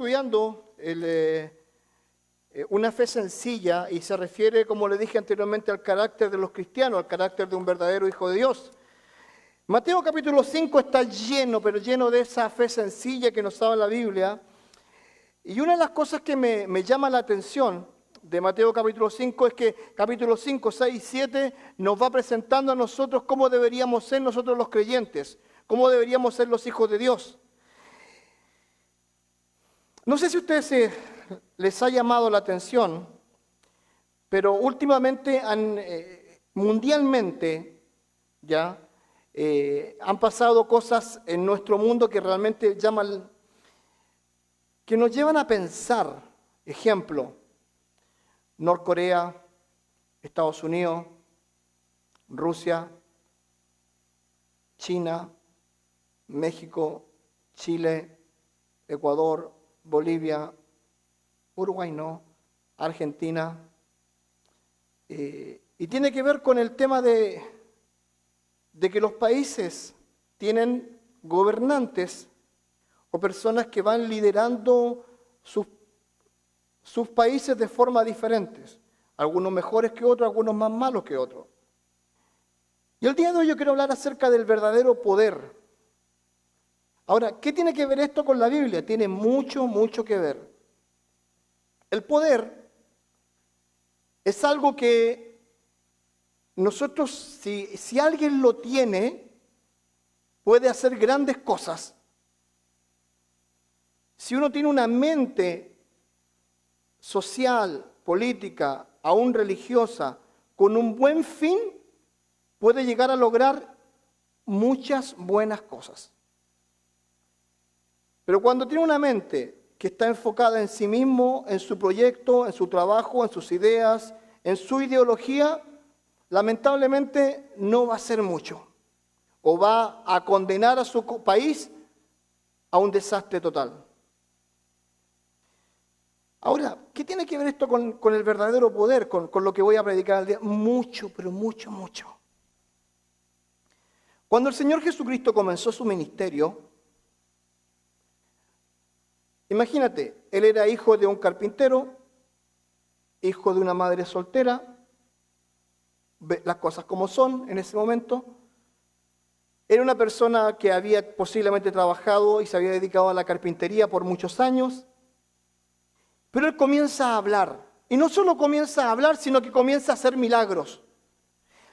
estudiando una fe sencilla y se refiere, como le dije anteriormente, al carácter de los cristianos, al carácter de un verdadero hijo de Dios. Mateo capítulo 5 está lleno, pero lleno de esa fe sencilla que nos habla la Biblia. Y una de las cosas que me llama la atención de Mateo capítulo 5 es que capítulo 5, 6 y 7 nos va presentando a nosotros cómo deberíamos ser nosotros los creyentes, cómo deberíamos ser los hijos de Dios. No sé si a ustedes les ha llamado la atención, pero últimamente mundialmente ya han pasado cosas en nuestro mundo que realmente que nos llevan a pensar. Ejemplo, Norcorea, Estados Unidos, Rusia, China, México, Chile, Ecuador, Bolivia, Uruguay no, Argentina. Y tiene que ver con el tema de que los países tienen gobernantes o personas que van liderando sus países de forma diferentes. Algunos mejores que otros, algunos más malos que otros. Y el día de hoy yo quiero hablar acerca del verdadero poder. Ahora, ¿qué tiene que ver esto con la Biblia? Tiene mucho, mucho que ver. El poder es algo que nosotros, si alguien lo tiene, puede hacer grandes cosas. Si uno tiene una mente social, política, aún religiosa, con un buen fin, puede llegar a lograr muchas buenas cosas. Pero cuando tiene una mente que está enfocada en sí mismo, en su proyecto, en su trabajo, en sus ideas, en su ideología, lamentablemente no va a hacer mucho. O va a condenar a su país a un desastre total. Ahora, ¿qué tiene que ver esto con el verdadero poder, con lo que voy a predicar al día? Mucho, pero mucho, mucho. Cuando el Señor Jesucristo comenzó su ministerio, imagínate, Él era hijo de un carpintero, hijo de una madre soltera, las cosas como son en ese momento. Era una persona que había posiblemente trabajado y se había dedicado a la carpintería por muchos años. Pero Él comienza a hablar. Y no solo comienza a hablar, sino que comienza a hacer milagros.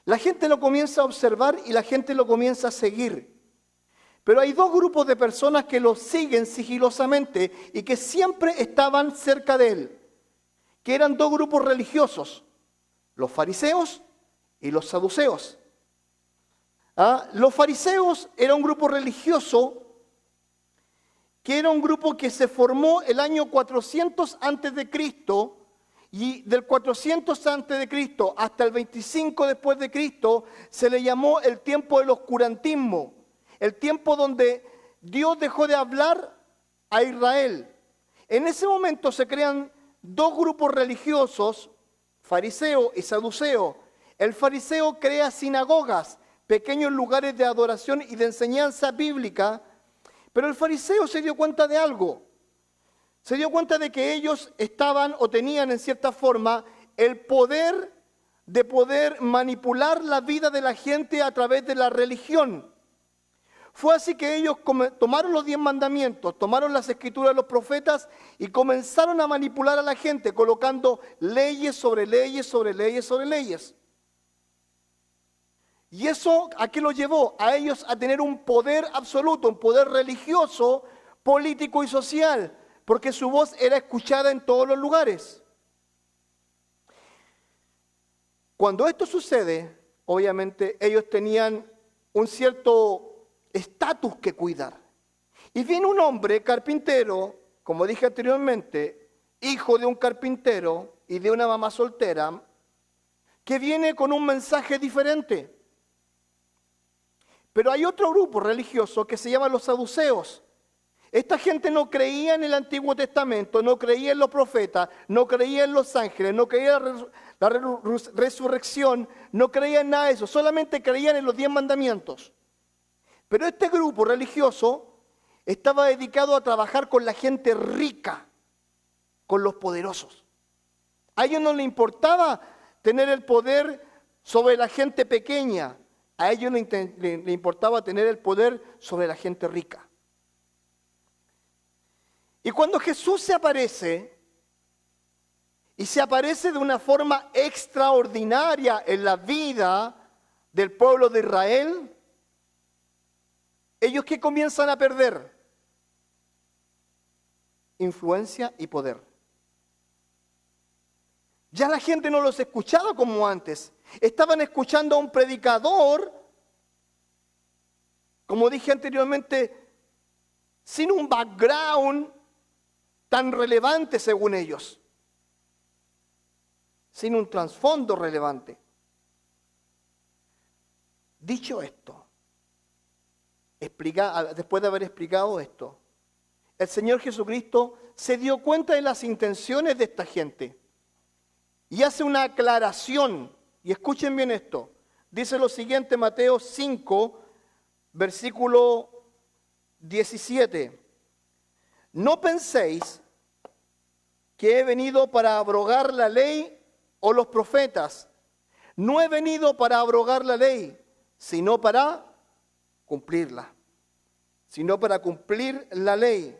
La gente lo comienza a observar y la gente lo comienza a seguir. Pero hay dos grupos de personas que lo siguen sigilosamente y que siempre estaban cerca de Él. Que eran dos grupos religiosos. Los fariseos y los saduceos. Los fariseos era un grupo religioso que era un grupo que se formó el año 400 antes de Cristo, y del 400 antes de Cristo hasta el 25 después de Cristo se le llamó el tiempo del oscurantismo, el tiempo donde Dios dejó de hablar a Israel. En ese momento se crean dos grupos religiosos, fariseo y saduceo. El fariseo crea sinagogas, pequeños lugares de adoración y de enseñanza bíblica. Pero el fariseo se dio cuenta de algo. Se dio cuenta de que ellos estaban o tenían en cierta forma el poder de poder manipular la vida de la gente a través de la religión. Fue así que ellos tomaron los 10 mandamientos, tomaron las escrituras de los profetas y comenzaron a manipular a la gente colocando leyes sobre leyes sobre leyes sobre leyes. ¿Y eso a qué lo llevó? A ellos a tener un poder absoluto, un poder religioso, político y social, porque su voz era escuchada en todos los lugares. Cuando esto sucede, obviamente ellos tenían un cierto estatus que cuidar. Y viene un hombre carpintero, como dije anteriormente, hijo de un carpintero y de una mamá soltera, que viene con un mensaje diferente. Pero hay otro grupo religioso que se llama los saduceos. Esta gente no creía en el Antiguo Testamento, no creía en los profetas, no creía en los ángeles, no creía en la resurrección, no creía en nada de eso, solamente creían en los 10 mandamientos. Pero este grupo religioso estaba dedicado a trabajar con la gente rica, con los poderosos. A ellos no les importaba tener el poder sobre la gente pequeña, a ellos le importaba tener el poder sobre la gente rica. Y cuando Jesús se aparece, y se aparece de una forma extraordinaria en la vida del pueblo de Israel, ellos ¿qué comienzan a perder? Influencia y poder. Ya la gente no los escuchaba como antes. Estaban escuchando a un predicador, como dije anteriormente, sin un background tan relevante según ellos, sin un trasfondo relevante. Dicho esto, después de haber explicado esto, el Señor Jesucristo se dio cuenta de las intenciones de esta gente y hace una aclaración. Y escuchen bien esto. Dice lo siguiente, Mateo 5, versículo 17. No penséis que he venido para abrogar la ley o los profetas. No he venido para abrogar la ley, sino para cumplirla. Sino para cumplir la ley.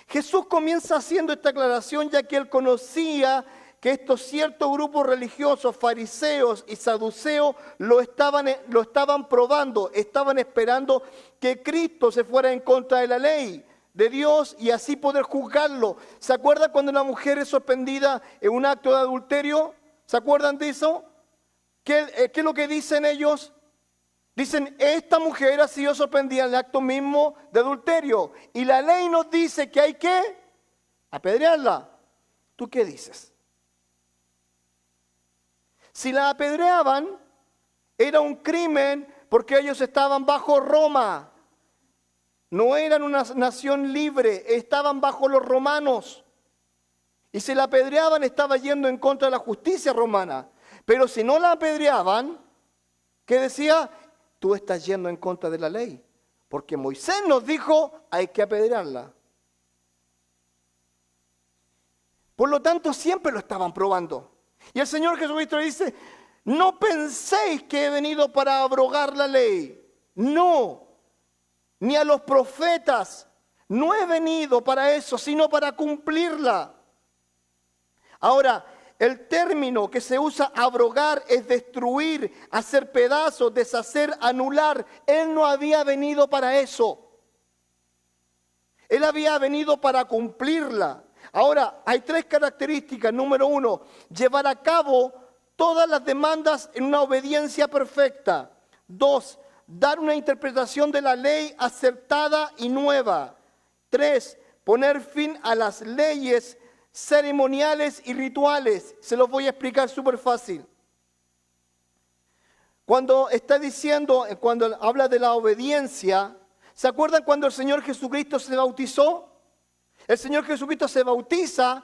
Jesús comienza haciendo esta aclaración ya que él conocía que estos ciertos grupos religiosos, fariseos y saduceos, lo estaban probando, estaban esperando que Cristo se fuera en contra de la ley de Dios y así poder juzgarlo. ¿Se acuerdan cuando una mujer es sorprendida en un acto de adulterio? ¿Se acuerdan de eso? ¿Qué es lo que dicen ellos? Dicen, esta mujer ha sido sorprendida en el acto mismo de adulterio. Y la ley nos dice que hay que apedrearla. ¿Tú qué dices? Si la apedreaban, era un crimen porque ellos estaban bajo Roma. No eran una nación libre, estaban bajo los romanos. Y si la apedreaban, estaba yendo en contra de la justicia romana. Pero si no la apedreaban, ¿qué decía? Tú estás yendo en contra de la ley. Porque Moisés nos dijo, hay que apedrearla. Por lo tanto, siempre lo estaban probando. Y el Señor Jesucristo le dice, no penséis que he venido para abrogar la ley. No, ni a los profetas. No he venido para eso, sino para cumplirla. Ahora, el término que se usa abrogar es destruir, hacer pedazos, deshacer, anular. Él no había venido para eso. Él había venido para cumplirla. Ahora, hay tres características. Número uno, llevar a cabo todas las demandas en una obediencia perfecta. Dos, dar una interpretación de la ley acertada y nueva. Tres, poner fin a las leyes ceremoniales y rituales. Se los voy a explicar súper fácil. Cuando está diciendo, cuando habla de la obediencia, ¿se acuerdan cuando el Señor Jesucristo se bautizó? El Señor Jesucristo se bautiza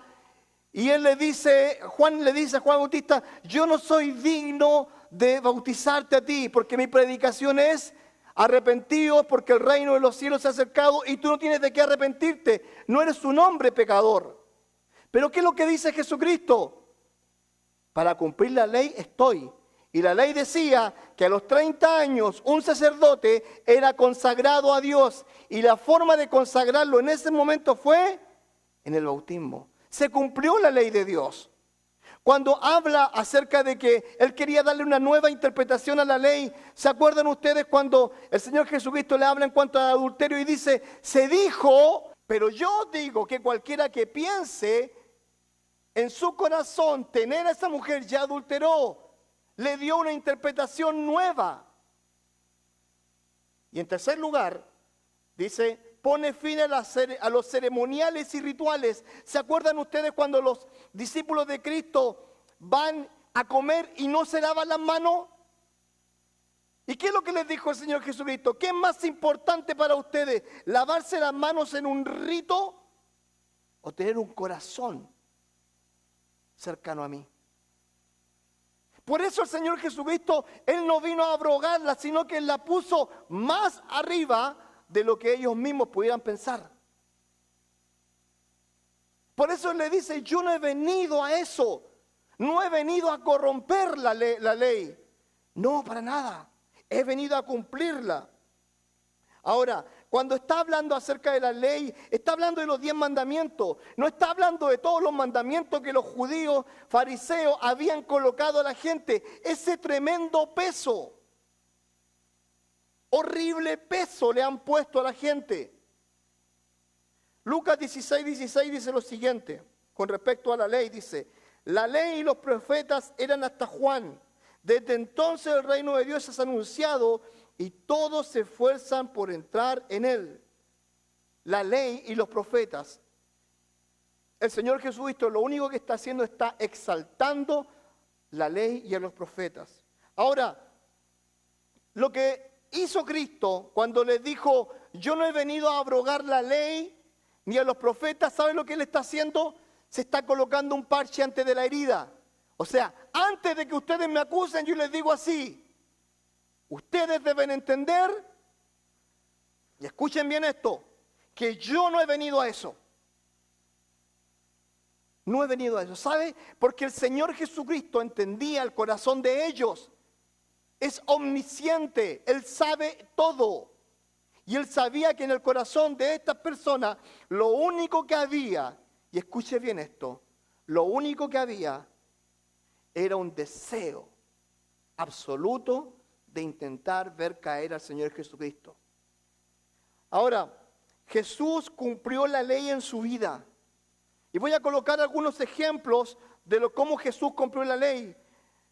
y Juan le dice a Juan Bautista, yo no soy digno de bautizarte a ti, porque mi predicación es arrepentidos porque el reino de los cielos se ha acercado y tú no tienes de qué arrepentirte, no eres un hombre pecador. Pero ¿qué es lo que dice Jesucristo? Para cumplir la ley estoy. Y la ley decía que a los 30 años un sacerdote era consagrado a Dios. Y la forma de consagrarlo en ese momento fue en el bautismo. Se cumplió la ley de Dios. Cuando habla acerca de que Él quería darle una nueva interpretación a la ley, ¿se acuerdan ustedes cuando el Señor Jesucristo le habla en cuanto al adulterio y dice, se dijo, pero yo digo que cualquiera que piense en su corazón tener a esa mujer ya adulteró? Le dio una interpretación nueva. Y en tercer lugar, dice, pone fin a los ceremoniales y rituales. ¿Se acuerdan ustedes cuando los discípulos de Cristo van a comer y no se lavan las manos? ¿Y qué es lo que les dijo el Señor Jesucristo? ¿Qué es más importante para ustedes? ¿Lavarse las manos en un rito o tener un corazón cercano a mí? Por eso el Señor Jesucristo, Él no vino a abrogarla, sino que Él la puso más arriba de lo que ellos mismos pudieran pensar. Por eso le dice, yo no he venido a eso, no he venido a corromper la ley. No, para nada, he venido a cumplirla. Ahora, cuando está hablando acerca de la ley, está hablando de los 10 mandamientos. No está hablando de todos los mandamientos que los judíos, fariseos, habían colocado a la gente. Ese tremendo peso, horrible peso le han puesto a la gente. Lucas 16 dice lo siguiente, con respecto a la ley, dice, la ley y los profetas eran hasta Juan. Desde entonces el reino de Dios es anunciado y todos se esfuerzan por entrar en él. La ley y los profetas. El Señor Jesucristo lo único que está haciendo está exaltando la ley y a los profetas. Ahora, lo que hizo Cristo cuando les dijo, yo no he venido a abrogar la ley ni a los profetas, ¿sabe lo que Él está haciendo? Se está colocando un parche antes de la herida. O sea, antes de que ustedes me acusen, yo les digo así, ustedes deben entender, y escuchen bien esto, que yo no he venido a eso. No he venido a eso, ¿sabe? Porque el Señor Jesucristo entendía el corazón de ellos. Es omnisciente, Él sabe todo. Y Él sabía que en el corazón de estas personas lo único que había, y escuche bien esto, lo único que había era un deseo absoluto de intentar ver caer al Señor Jesucristo. Ahora, Jesús cumplió la ley en su vida. Y voy a colocar algunos ejemplos de cómo Jesús cumplió la ley.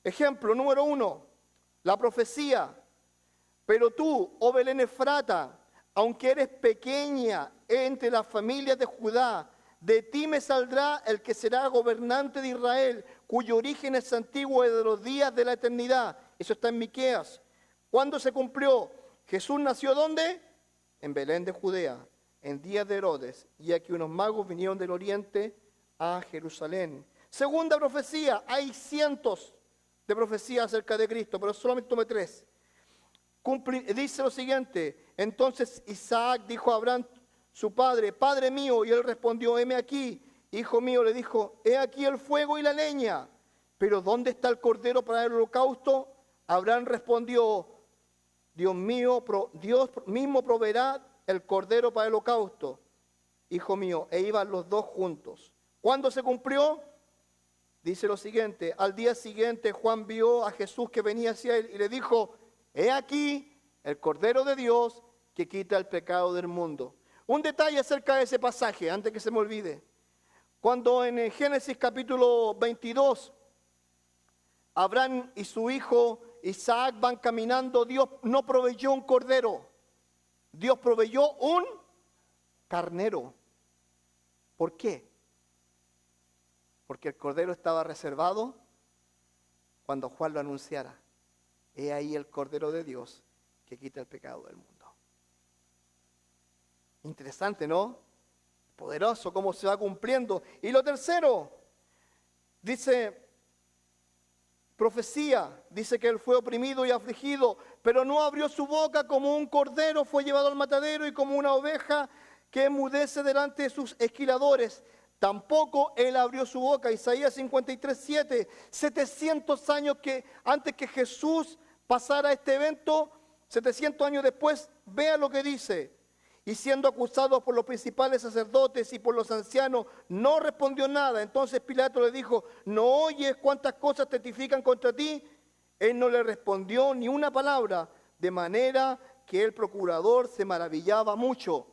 Ejemplo número 1, la profecía. Pero tú, oh Belén Efrata, aunque eres pequeña entre las familias de Judá, de ti me saldrá el que será gobernante de Israel, cuyo origen es antiguo desde los días de la eternidad. Eso está en Miqueas. ¿Cuándo se cumplió? Jesús nació ¿dónde? En Belén de Judea, en días de Herodes. Y aquí unos magos vinieron del oriente a Jerusalén. Segunda profecía, hay cientos de profecías acerca de Cristo, pero solamente tomé 3. Dice lo siguiente, entonces Isaac dijo a Abraham, su padre, Padre mío, y él respondió, heme aquí. Hijo mío, le dijo, he aquí el fuego y la leña, pero ¿dónde está el cordero para el holocausto? Abraham respondió, Dios mío, Dios mismo proveerá el cordero para el holocausto. Hijo mío, e iban los dos juntos. ¿Cuándo se cumplió? Dice lo siguiente, al día siguiente Juan vio a Jesús que venía hacia él y le dijo, he aquí el Cordero de Dios que quita el pecado del mundo. Un detalle acerca de ese pasaje, antes que se me olvide. Cuando en Génesis capítulo 22, Abraham y su hijo Isaac van caminando, Dios no proveyó un cordero, Dios proveyó un carnero. ¿Por qué? Porque el cordero estaba reservado cuando Juan lo anunciara. He ahí el Cordero de Dios que quita el pecado del mundo. Interesante, ¿no? Poderoso cómo se va cumpliendo. Y lo tercero, dice, profecía, dice que él fue oprimido y afligido, pero no abrió su boca, como un cordero fue llevado al matadero y como una oveja que enmudece delante de sus esquiladores. Tampoco él abrió su boca. Isaías 53:7, 700 años antes que Jesús pasara este evento, 700 años después, vea lo que dice. Y siendo acusado por los principales sacerdotes y por los ancianos, no respondió nada. Entonces Pilato le dijo, ¿no oyes cuántas cosas testifican contra ti? Él no le respondió ni una palabra, de manera que el procurador se maravillaba mucho.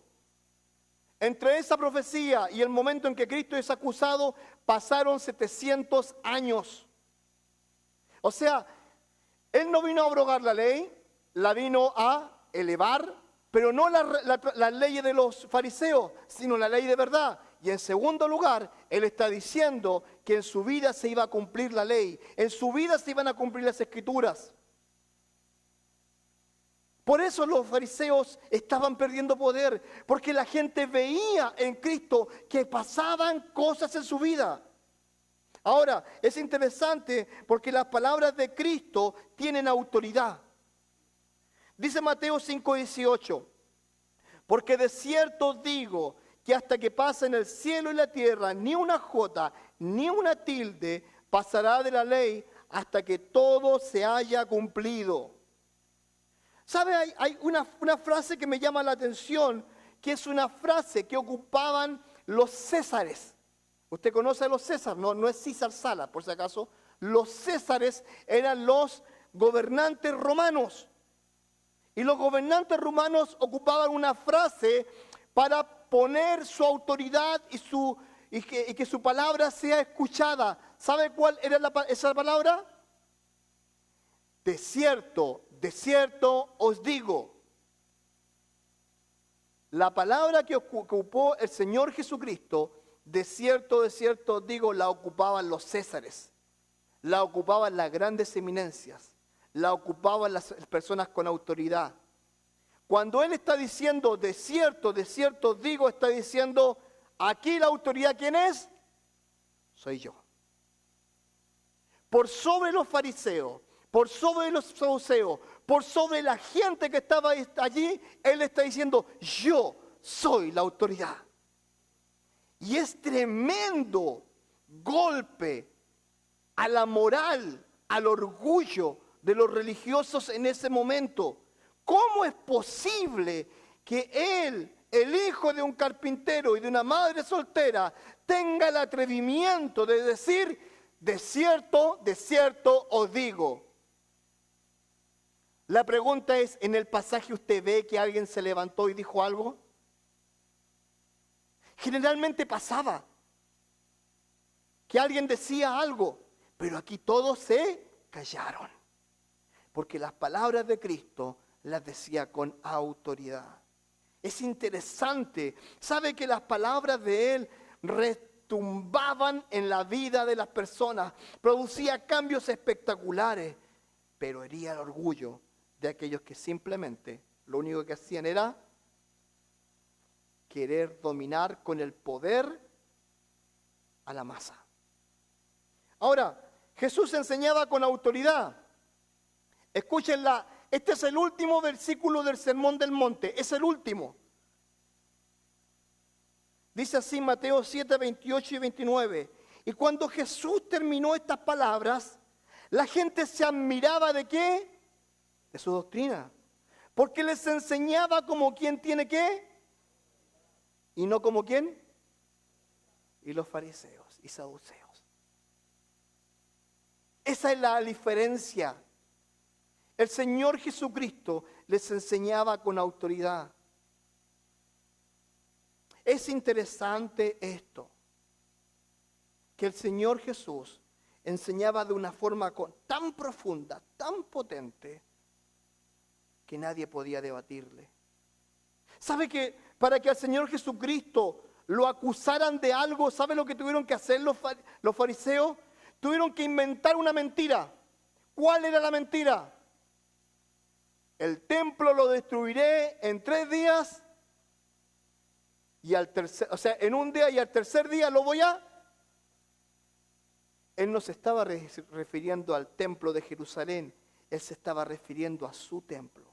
Entre esa profecía y el momento en que Cristo es acusado, pasaron 700 años. O sea, Él no vino a abrogar la ley, la vino a elevar, pero no las leyes de los fariseos, sino la ley de verdad. Y en segundo lugar, Él está diciendo que en su vida se iba a cumplir la ley, en su vida se iban a cumplir las escrituras. Por eso los fariseos estaban perdiendo poder, porque la gente veía en Cristo que pasaban cosas en su vida. Ahora, es interesante porque las palabras de Cristo tienen autoridad. Dice Mateo 5:18, Porque de cierto os digo que hasta que pasen el cielo y la tierra, ni una jota, ni una tilde pasará de la ley hasta que todo se haya cumplido. ¿Sabe? Hay una frase que me llama la atención, que es una frase que ocupaban los césares. ¿Usted conoce a los Césares? No es César Sala, por si acaso. Los Césares eran los gobernantes romanos. Y los gobernantes romanos ocupaban una frase para poner su autoridad y que su palabra sea escuchada. ¿Sabe cuál era esa palabra? De cierto os digo. La palabra que ocupó el Señor Jesucristo, de cierto os digo, la ocupaban los Césares, la ocupaban las grandes eminencias, la ocupaban las personas con autoridad. Cuando Él está diciendo, de cierto os digo, está diciendo, aquí la autoridad, ¿quién es? Soy yo. Por sobre los fariseos, por sobre los saduceos, por sobre la gente que estaba allí, Él está diciendo, yo soy la autoridad. Y es tremendo golpe a la moral, al orgullo de los religiosos en ese momento. ¿Cómo es posible que él, el hijo de un carpintero y de una madre soltera, tenga el atrevimiento de decir, de cierto os digo? La pregunta es, ¿en el pasaje usted ve que alguien se levantó y dijo algo? Generalmente pasaba que alguien decía algo, pero aquí todos se callaron, porque las palabras de Cristo las decía con autoridad. Es interesante, sabe que las palabras de Él retumbaban en la vida de las personas, producía cambios espectaculares, pero hería el orgullo de aquellos que simplemente lo único que hacían era querer dominar con el poder a la masa. Ahora, Jesús enseñaba con autoridad. Escúchenla, este es el último versículo del Sermón del Monte, es el último. Dice así Mateo 7, 28 y 29. Y cuando Jesús terminó estas palabras, la gente se admiraba ¿de qué? De su doctrina. Porque les enseñaba como quien tiene ¿qué? Y no como quién. Y los fariseos y saduceos. Esa es la diferencia. El Señor Jesucristo les enseñaba con autoridad. Es interesante esto, que el Señor Jesús enseñaba de una forma tan profunda, tan potente, que nadie podía debatirle. ¿Sabe que para que al Señor Jesucristo lo acusaran de algo, ¿sabe lo que tuvieron que hacer los fariseos? Tuvieron que inventar una mentira. ¿Cuál era la mentira? El templo lo destruiré en 3 días y en un día y al tercer día lo voy a... Él no se estaba refiriendo al templo de Jerusalén, Él se estaba refiriendo a su templo.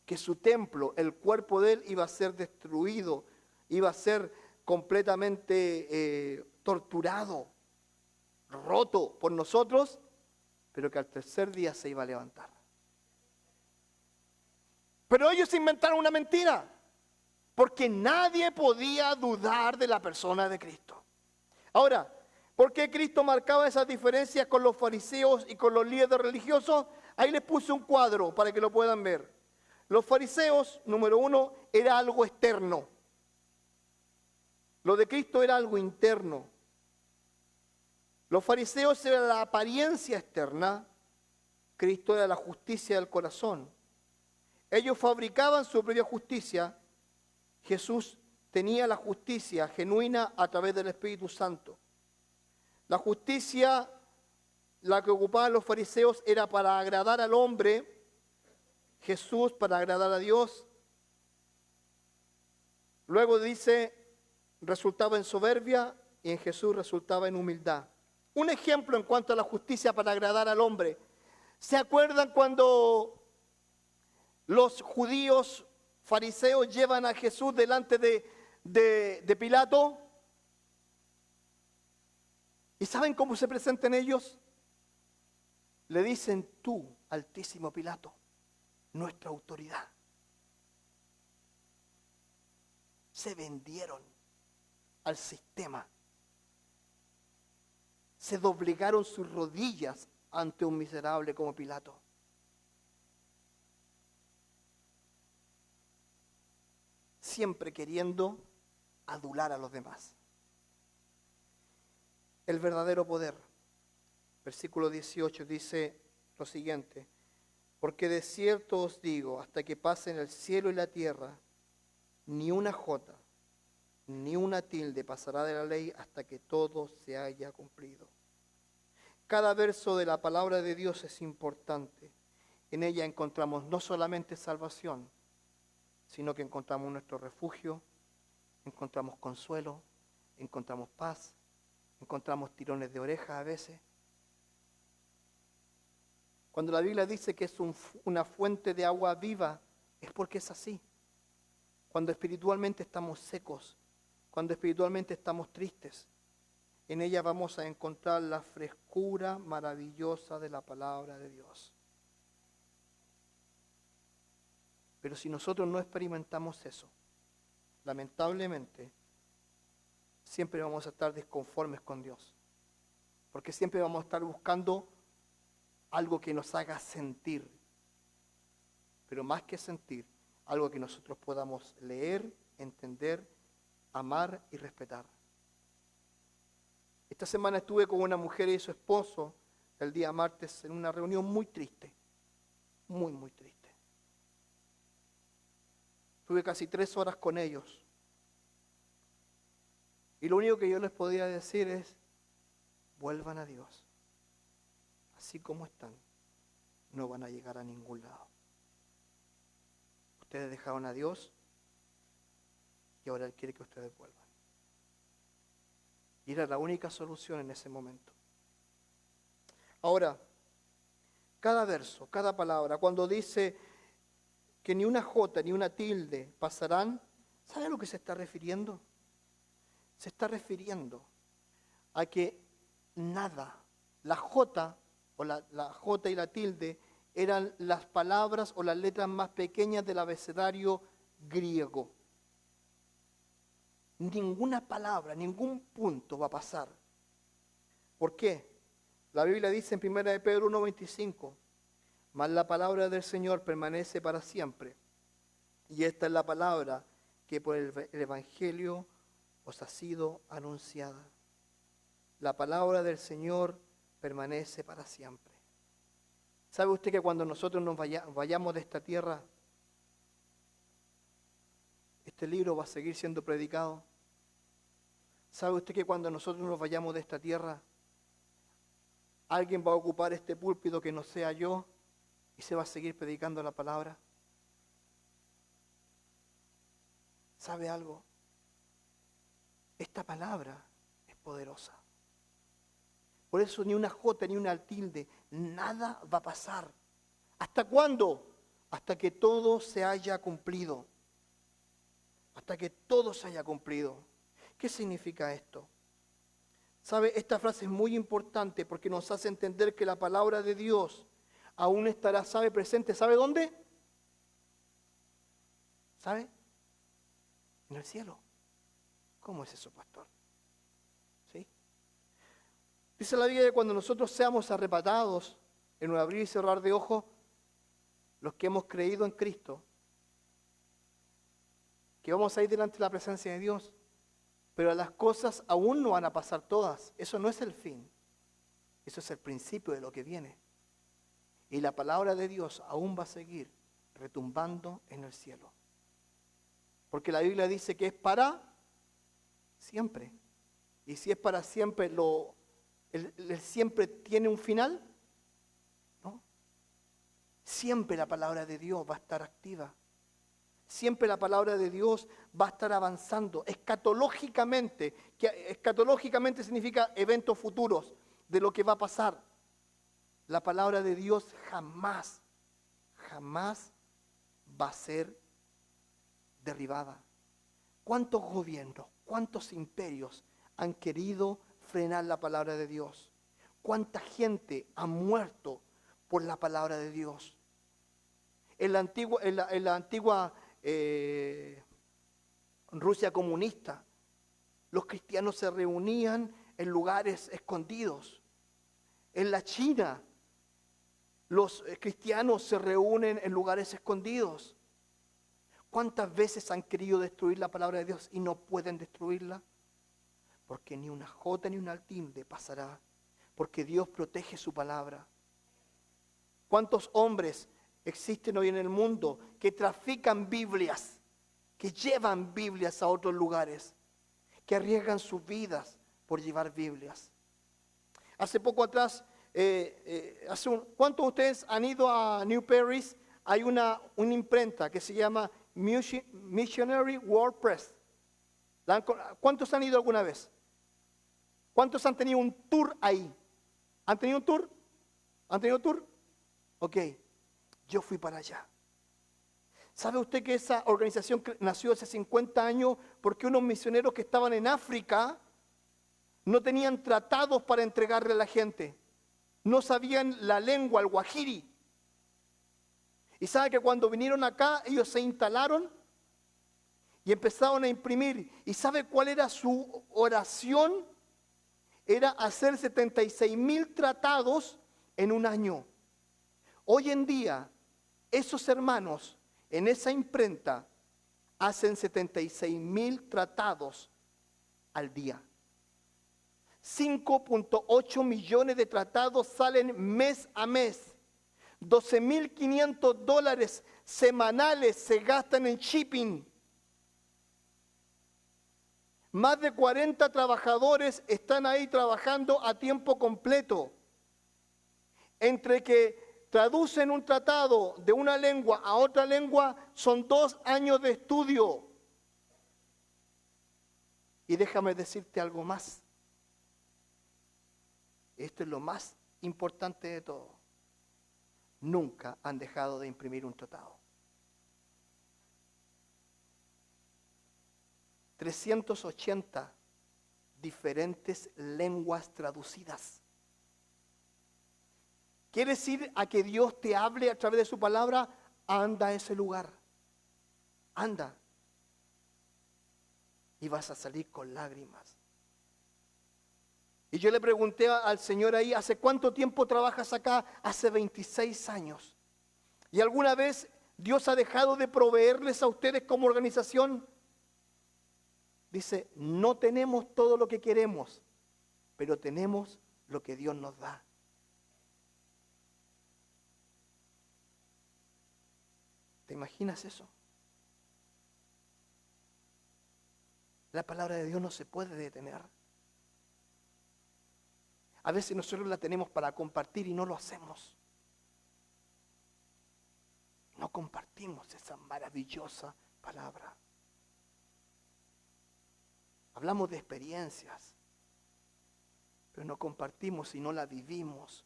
Que su templo, el cuerpo de Él iba a ser destruido, iba a ser completamente torturado, roto por nosotros, pero que al tercer día se iba a levantar. Pero ellos inventaron una mentira, porque nadie podía dudar de la persona de Cristo. Ahora, ¿por qué Cristo marcaba esas diferencias con los fariseos y con los líderes religiosos? Ahí les puse un cuadro para que lo puedan ver. Los fariseos, número 1, era algo externo. Lo de Cristo era algo interno. Los fariseos eran la apariencia externa, Cristo era la justicia del corazón. Ellos fabricaban su propia justicia, Jesús tenía la justicia genuina a través del Espíritu Santo. La justicia, la que ocupaban los fariseos, era para agradar al hombre, Jesús para agradar a Dios. Luego dice, resultaba en soberbia y en Jesús resultaba en humildad. Un ejemplo en cuanto a la justicia para agradar al hombre. ¿Se acuerdan cuando los judíos fariseos llevan a Jesús delante de Pilato. ¿Y saben cómo se presentan ellos? Le dicen: tú, Altísimo Pilato, nuestra autoridad. Se vendieron al sistema. Se doblegaron sus rodillas ante un miserable como Pilato. Siempre queriendo adular a los demás. El verdadero poder. Versículo 18 dice lo siguiente: porque de cierto os digo, hasta que pasen el cielo y la tierra, ni una jota, ni una tilde pasará de la ley hasta que todo se haya cumplido. Cada verso de la palabra de Dios es importante. En ella encontramos no solamente salvación, sino que encontramos nuestro refugio, encontramos consuelo, encontramos paz, encontramos tirones de orejas a veces. Cuando la Biblia dice que es una fuente de agua viva, es porque es así. Cuando espiritualmente estamos secos, cuando espiritualmente estamos tristes, en ella vamos a encontrar la frescura maravillosa de la palabra de Dios. Pero si nosotros no experimentamos eso, lamentablemente, siempre vamos a estar disconformes con Dios. Porque siempre vamos a estar buscando algo que nos haga sentir. Pero más que sentir, algo que nosotros podamos leer, entender, amar y respetar. Esta semana estuve con una mujer y su esposo el día martes en una reunión muy triste. Muy, muy triste. Tuve casi 3 horas con ellos. Y lo único que yo les podía decir es: vuelvan a Dios. Así como están, no van a llegar a ningún lado. Ustedes dejaron a Dios y ahora Él quiere que ustedes vuelvan. Y era la única solución en ese momento. Ahora, cada verso, cada palabra, cuando dice que ni una jota ni una tilde pasarán, ¿sabe a lo que se está refiriendo? Se está refiriendo a que nada, la jota o la jota y la tilde eran las palabras o las letras más pequeñas del abecedario griego. Ninguna palabra, ningún punto va a pasar. ¿Por qué? La Biblia dice en 1 de Pedro 1:25, mas la palabra del Señor permanece para siempre. Y esta es la palabra que por el Evangelio os ha sido anunciada. La palabra del Señor permanece para siempre. ¿Sabe usted que cuando nosotros nos vayamos de esta tierra, este libro va a seguir siendo predicado? ¿Sabe usted que cuando nosotros nos vayamos de esta tierra, alguien va a ocupar este púlpito que no sea yo y se va a seguir predicando la palabra? ¿Sabe algo? Esta palabra es poderosa. Por eso ni una jota ni una tilde, nada va a pasar. ¿Hasta cuándo? Hasta que todo se haya cumplido. Hasta que todo se haya cumplido. ¿Qué significa esto? ¿Sabe? Esta frase es muy importante porque nos hace entender que la palabra de Dios aún estará, ¿sabe? Presente. ¿Sabe dónde? ¿Sabe? En el cielo. ¿Cómo es eso, pastor? ¿Sí? Dice la Biblia que cuando nosotros seamos arrebatados en un abrir y cerrar de ojos, los que hemos creído en Cristo, que vamos a ir delante de la presencia de Dios, pero las cosas aún no van a pasar todas. Eso no es el fin. Eso es el principio de lo que viene. Y la palabra de Dios aún va a seguir retumbando en el cielo. Porque la Biblia dice que es para siempre. Y si es para siempre, ¿el siempre tiene un final? ¿No? Siempre la palabra de Dios va a estar activa. Siempre la palabra de Dios va a estar avanzando escatológicamente, que escatológicamente significa eventos futuros de lo que va a pasar. La palabra de Dios jamás va a ser derribada. ¿Cuántos gobiernos, cuántos imperios han querido frenar la palabra de Dios? ¿Cuánta gente ha muerto por la palabra de Dios? En la antigua Rusia comunista, los cristianos se reunían en lugares escondidos. En la China, los cristianos se reúnen en lugares escondidos. ¿Cuántas veces han querido destruir la palabra de Dios y no pueden destruirla? Porque ni una jota ni una tilde pasará, porque Dios protege su palabra. ¿Cuántos hombres existen hoy en el mundo que trafican Biblias, que llevan Biblias a otros lugares, que arriesgan sus vidas por llevar Biblias? Hace poco atrás, ¿cuántos de ustedes han ido a New Paris? Hay una imprenta que se llama Missionary World Press. ¿Cuántos han ido alguna vez? ¿Cuántos han tenido un tour ahí? ¿Han tenido un tour? ¿Han tenido un tour? Ok, yo fui para allá. ¿Sabe usted que esa organización nació hace 50 años porque unos misioneros que estaban en África no tenían tratados para entregarle a la gente? No sabían la lengua, el guajiri. Y sabe que cuando vinieron acá, ellos se instalaron y empezaron a imprimir. ¿Y sabe cuál era su oración? Era hacer 76,000 tratados en un año. Hoy en día, esos hermanos en esa imprenta hacen 76,000 tratados al día. 5.8 millones de tratados salen mes a mes. $12,500 semanales se gastan en shipping. Más de 40 trabajadores están ahí trabajando a tiempo completo. Entre que traducen un tratado de una lengua a otra lengua, son 2 años de estudio. Y déjame decirte algo más. Esto es lo más importante de todo. Nunca han dejado de imprimir un tratado. 380 diferentes lenguas traducidas. ¿Quieres ir a que Dios te hable a través de su palabra? Anda a ese lugar. Anda. Y vas a salir con lágrimas. Y yo le pregunté al Señor ahí, ¿hace cuánto tiempo trabajas acá? Hace 26 años. ¿Y alguna vez Dios ha dejado de proveerles a ustedes como organización? Dice, no tenemos todo lo que queremos, pero tenemos lo que Dios nos da. ¿Te imaginas eso? La palabra de Dios no se puede detener. A veces nosotros la tenemos para compartir y no lo hacemos. No compartimos esa maravillosa palabra. Hablamos de experiencias, pero no compartimos y no la vivimos.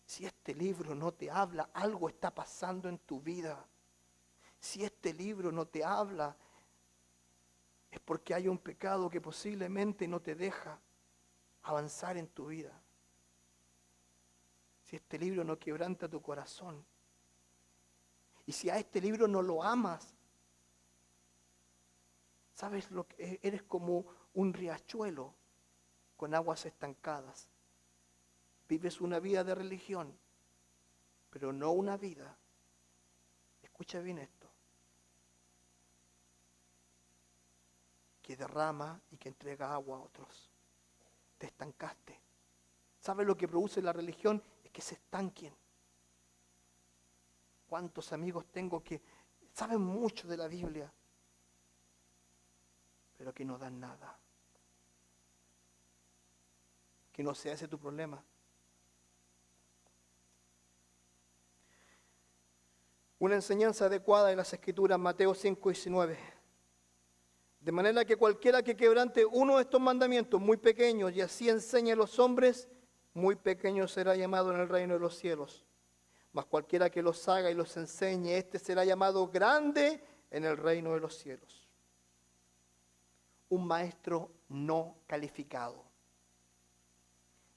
Si este libro no te habla, algo está pasando en tu vida. Si este libro no te habla, es porque hay un pecado que posiblemente no te deja avanzar en tu vida. Si este libro no quebranta tu corazón, y si a este libro no lo amas, ¿sabes lo que eres? Como un riachuelo con aguas estancadas. Vives una vida de religión, pero no una vida. Escucha bien esto. Que derrama y que entrega agua a otros. Te estancaste. ¿Sabes lo que produce la religión? Es que se estanquen. ¿Cuántos amigos tengo que saben mucho de la Biblia, pero que no dan nada? Que no sea ese tu problema. Una enseñanza adecuada de las Escrituras, Mateo 5:19. De manera que cualquiera que quebrante uno de estos mandamientos muy pequeños y así enseñe a los hombres, muy pequeño será llamado en el reino de los cielos. Mas cualquiera que los haga y los enseñe, este será llamado grande en el reino de los cielos. Un maestro no calificado.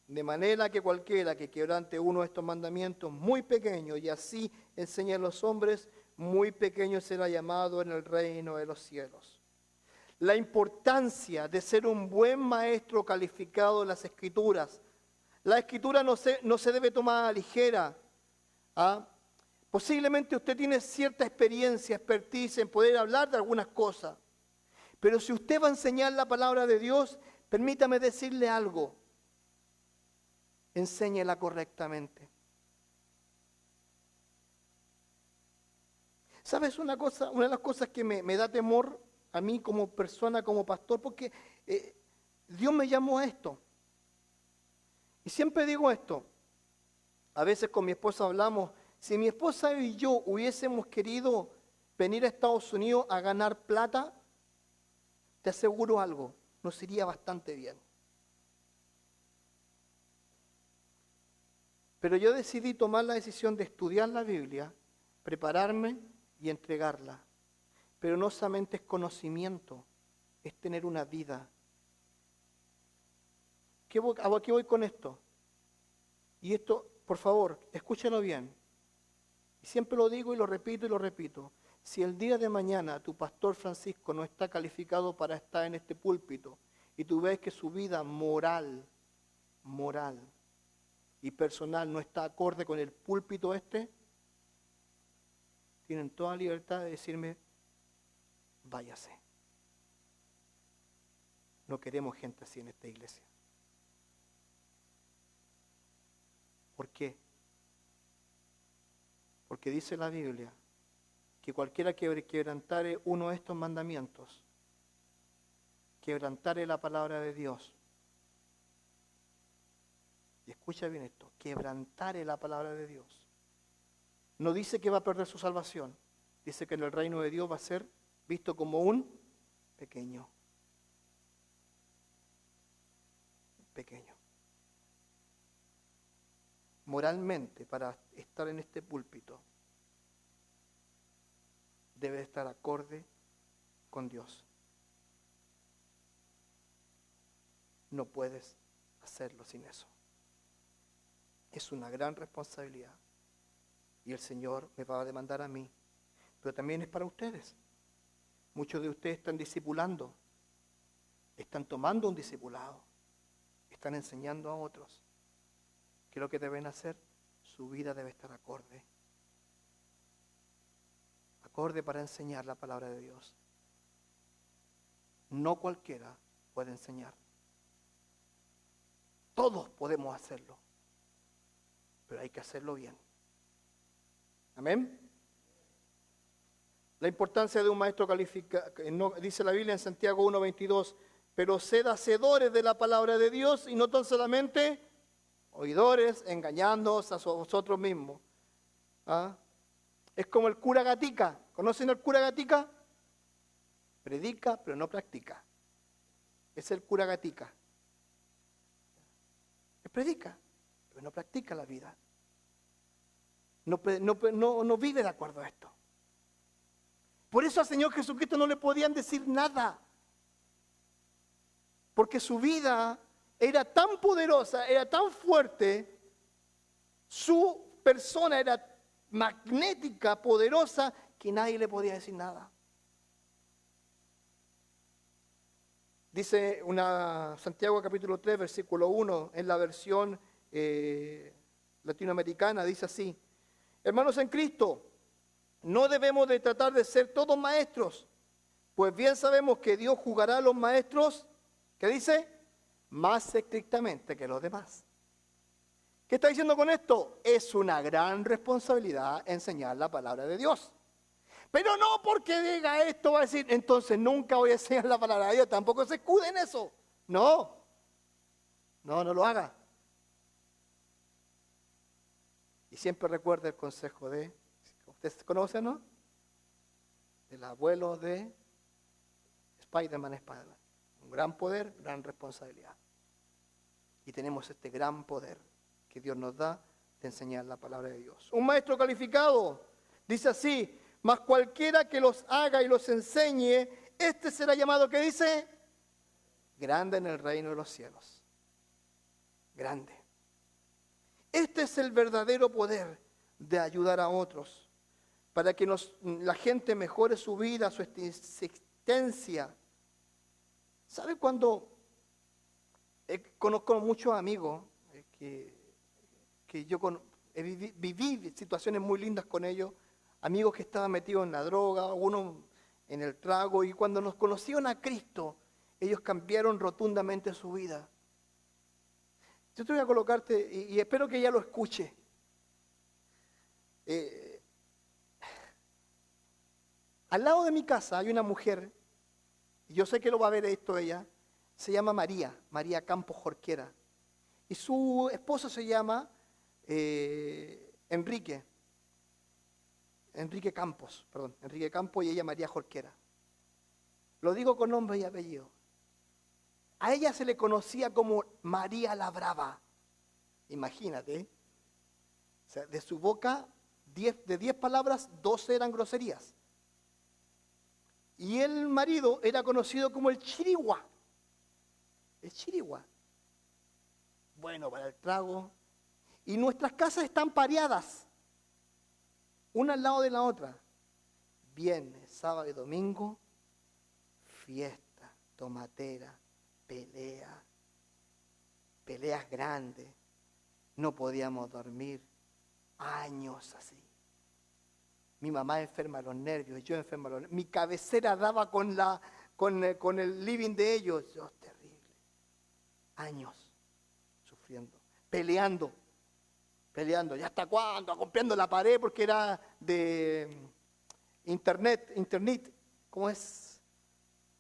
De manera que cualquiera que quebrante uno de estos mandamientos muy pequeños y así enseñe a los hombres, muy pequeño será llamado en el reino de los cielos. La importancia de ser un buen maestro calificado en las Escrituras. La Escritura no se debe tomar a la ligera. ¿Ah? Posiblemente usted tiene cierta experiencia, expertise en poder hablar de algunas cosas. Pero si usted va a enseñar la palabra de Dios, permítame decirle algo. Enséñela correctamente. ¿Sabes una cosa? Una de las cosas que me da temor a mí como persona, como pastor, porque Dios me llamó a esto. Y siempre digo esto. A veces con mi esposa hablamos, si mi esposa y yo hubiésemos querido venir a Estados Unidos a ganar plata, te aseguro algo, nos iría bastante bien. Pero yo decidí tomar la decisión de estudiar la Biblia, prepararme y entregarla. Pero no solamente es conocimiento, es tener una vida. ¿A qué voy con esto? Y esto, por favor, escúchalo bien. Y siempre lo digo y lo repito y lo repito. Si el día de mañana tu pastor Francisco no está calificado para estar en este púlpito y tú ves que su vida moral y personal no está acorde con el púlpito tienen toda libertad de decirme, váyase. No queremos gente así en esta iglesia. ¿Por qué? Porque dice la Biblia que cualquiera que quebrantare uno de estos mandamientos, quebrantare la palabra de Dios, y escucha bien esto, quebrantare la palabra de Dios, no dice que va a perder su salvación, dice que en el reino de Dios va a ser visto como un pequeño. Moralmente, para estar en este púlpito, debe estar acorde con Dios. No puedes hacerlo sin eso. Es una gran responsabilidad. Y el Señor me va a demandar a mí. Pero también es para ustedes. Muchos de ustedes están discipulando. Están tomando un discipulado. Están enseñando a otros. ¿Qué es lo que deben hacer? Su vida debe estar acorde. Acorde para enseñar la palabra de Dios. No cualquiera puede enseñar. Todos podemos hacerlo. Pero hay que hacerlo bien. Amén. La importancia de un maestro calificado, dice la Biblia en Santiago 1:22, pero sed hacedores de la palabra de Dios y no tan solamente oidores, engañándoos a vosotros mismos. ¿Ah? Es como el cura Gatica. ¿Conocen al cura Gatica? Predica, pero no practica. Es el cura Gatica. Él predica, pero no practica la vida. No vive de acuerdo a esto. Por eso al Señor Jesucristo no le podían decir nada. Porque su vida era tan poderosa, era tan fuerte, su persona era magnética, poderosa, que nadie le podía decir nada. Dice Santiago capítulo 3, versículo 1, en la versión latinoamericana, dice así: hermanos en Cristo, no debemos de tratar de ser todos maestros, pues bien sabemos que Dios juzgará a los maestros, ¿qué dice? Más estrictamente que los demás. ¿Qué está diciendo con esto? Es una gran responsabilidad enseñar la palabra de Dios. Pero no porque diga esto va a decir, entonces nunca voy a enseñar la palabra de Dios. Tampoco se escude en eso. No lo haga. Y siempre recuerde el consejo de, ¿ustedes conocen, no? Del abuelo de Spider-Man. Un gran poder, gran responsabilidad. Y tenemos este gran poder que Dios nos da de enseñar la palabra de Dios. Un maestro calificado dice así: Mas cualquiera que los haga y los enseñe, este será llamado, ¿qué dice? Grande en el reino de los cielos. Grande. Este es el verdadero poder de ayudar a otros, para que la gente mejore su vida, su existencia. ¿Sabe cuando conozco muchos amigos que yo viví situaciones muy lindas con ellos, amigos que estaban metidos en la droga, unos en el trago, y cuando nos conocieron a Cristo, ellos cambiaron rotundamente su vida. Yo te voy a colocarte, y espero que ella lo escuche. Al lado de mi casa hay una mujer, y yo sé que lo va a ver esto ella, se llama María Campos Jorquera. Y su esposo se llama Enrique Campos, y ella María Jorquera. Lo digo con nombre y apellido. A ella se le conocía como María la Brava. Imagínate. O sea, de su boca, de 10 palabras, 12 eran groserías. Y el marido era conocido como el Chirigua. El Chirigua. Bueno, para el trago. Y nuestras casas están pareadas, una al lado de la otra. Viernes, sábado y domingo, fiesta, tomatera, peleas grandes. No podíamos dormir, años así. Mi mamá enferma de los nervios, yo enferma de los nervios. Mi cabecera daba con el living de ellos. Dios, terrible. Años sufriendo, peleando. ¿Ya hasta cuándo? Golpeando la pared porque era de internet, ¿cómo es?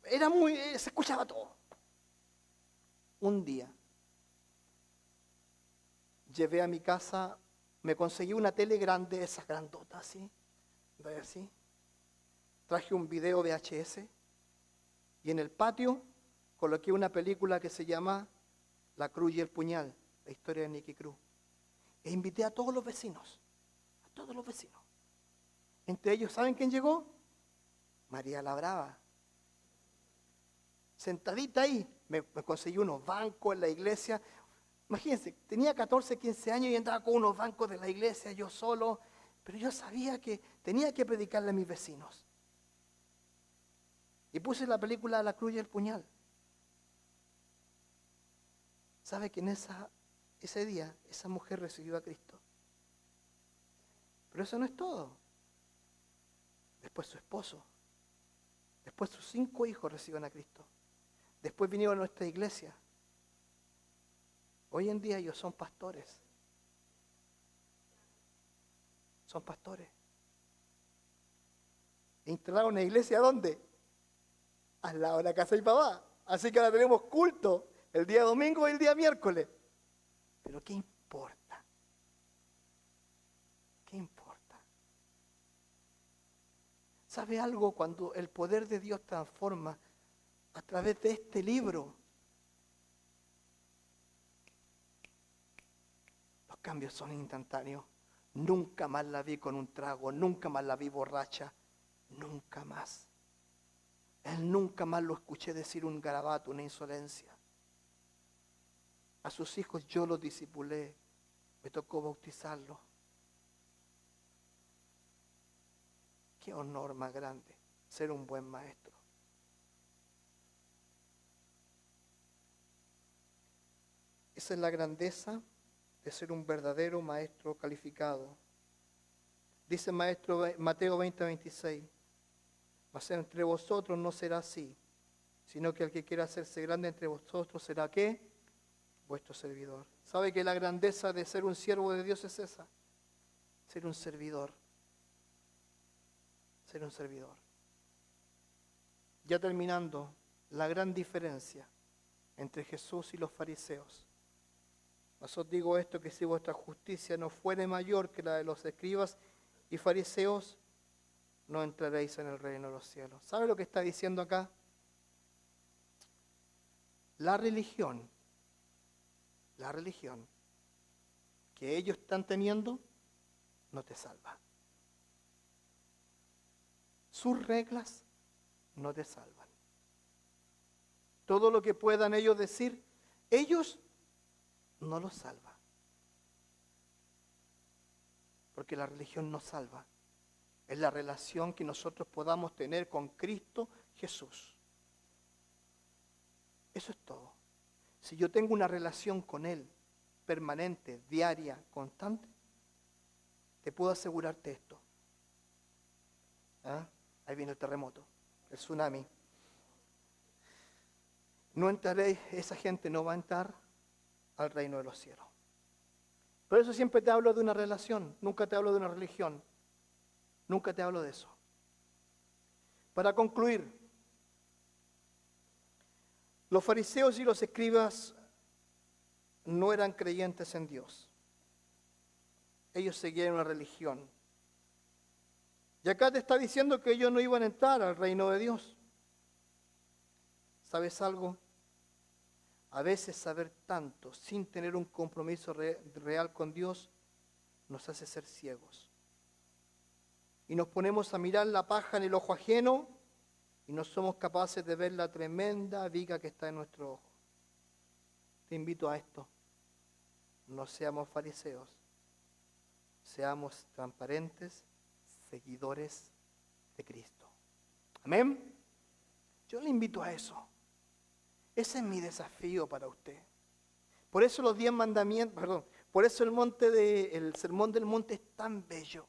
Era se escuchaba todo. Un día llevé a mi casa, me conseguí una tele grande, esas grandotas así. Traje un video VHS y en el patio coloqué una película que se llama La Cruz y el Puñal, la historia de Nicky Cruz. E invité a todos los vecinos. Entre ellos, ¿saben quién llegó? María la Brava. Sentadita ahí, me conseguí unos bancos en la iglesia. Imagínense, tenía 14, 15 años y andaba con unos bancos de la iglesia, yo solo. Pero yo sabía que tenía que predicarle a mis vecinos. Y puse la película La Cruz y el Puñal. ¿Sabe que en ese día esa mujer recibió a Cristo? Pero eso no es todo. Después su esposo, después sus 5 hijos reciben a Cristo. Después vinieron a nuestra iglesia. Hoy en día ellos son pastores. Son pastores. E instalaron una iglesia, ¿dónde? Al lado de la casa de mi papá. Así que ahora tenemos culto el día domingo y el día miércoles. Pero ¿qué importa? ¿Qué importa? ¿Sabe algo? Cuando el poder de Dios transforma a través de este libro, los cambios son instantáneos. Nunca más la vi con un trago, nunca más la vi borracha, nunca más. Él nunca más lo escuché decir un garabato, una insolencia. A sus hijos yo los discipulé, me tocó bautizarlos. Qué honor más grande ser un buen maestro. Esa es la grandeza de ser un verdadero maestro calificado. Dice maestro Mateo 20:26, mas entre vosotros no será así, sino que el que quiera hacerse grande entre vosotros será ¿qué? Vuestro servidor. ¿Sabe que la grandeza de ser un siervo de Dios es esa? Ser un servidor. Ser un servidor. Ya terminando, la gran diferencia entre Jesús y los fariseos. Mas os digo esto, que si vuestra justicia no fuere mayor que la de los escribas y fariseos, no entraréis en el reino de los cielos. ¿Sabe lo que está diciendo acá? La religión que ellos están teniendo no te salva. sus reglas no te salvan. Todo lo que puedan ellos decir, ellos no los salva. Porque la religión no salva. Es la relación que nosotros podamos tener con Cristo Jesús. Eso es todo. Si yo tengo una relación con Él, permanente, diaria, constante, te puedo asegurarte esto. ¿Ah? Ahí viene el terremoto, el tsunami. No entraré, esa gente no va a entrar al reino de los cielos. Por eso siempre te hablo de una relación, nunca te hablo de una religión, nunca te hablo de eso. Para concluir, los fariseos y los escribas no eran creyentes en Dios. Ellos seguían una religión. Y acá te está diciendo que ellos no iban a entrar al reino de Dios. ¿Sabes algo? A veces saber tanto sin tener un compromiso real con Dios nos hace ser ciegos. Y nos ponemos a mirar la paja en el ojo ajeno y no somos capaces de ver la tremenda viga que está en nuestro ojo. Te invito a esto. No seamos fariseos. Seamos transparentes, seguidores de Cristo. Amén. Yo le invito a eso. Ese es mi desafío para usted. Por eso los 10 mandamientos, por eso el sermón del monte es tan bello.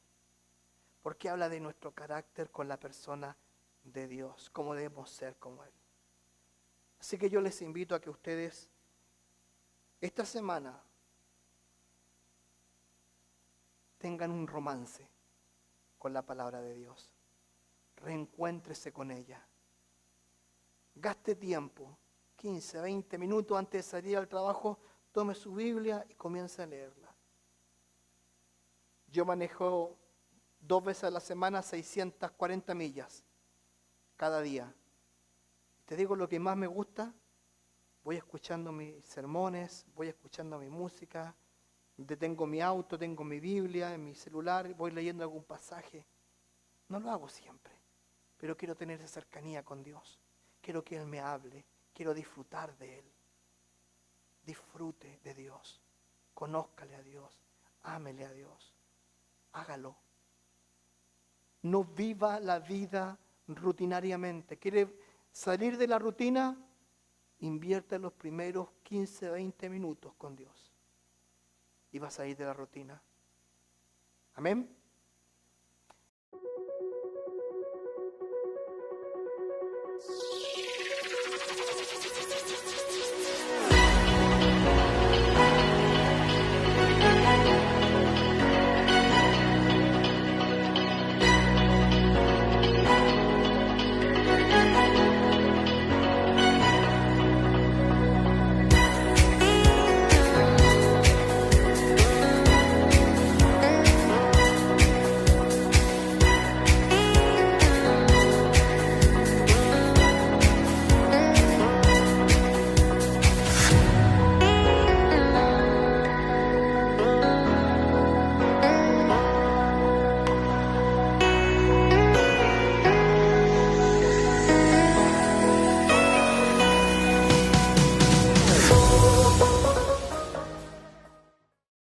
Porque habla de nuestro carácter con la persona de Dios, cómo debemos ser como Él. Así que yo les invito a que ustedes, esta semana, tengan un romance con la palabra de Dios. Reencuéntrese con ella. Gaste tiempo, 15, 20 minutos antes de salir al trabajo, tome su Biblia y comience a leerla. Yo manejo 2 veces a la semana 640 millas cada día. Te digo lo que más me gusta, voy escuchando mis sermones, voy escuchando mi música, detengo mi auto, tengo mi Biblia en mi celular, voy leyendo algún pasaje. No lo hago siempre, pero quiero tener esa cercanía con Dios. Quiero que Él me hable, quiero disfrutar de Él. Disfrute de Dios, conózcale a Dios, ámele a Dios, hágalo. No viva la vida rutinariamente. ¿Quiere salir de la rutina? Invierte los primeros 15, 20 minutos con Dios. Y vas a ir de la rutina. Amén.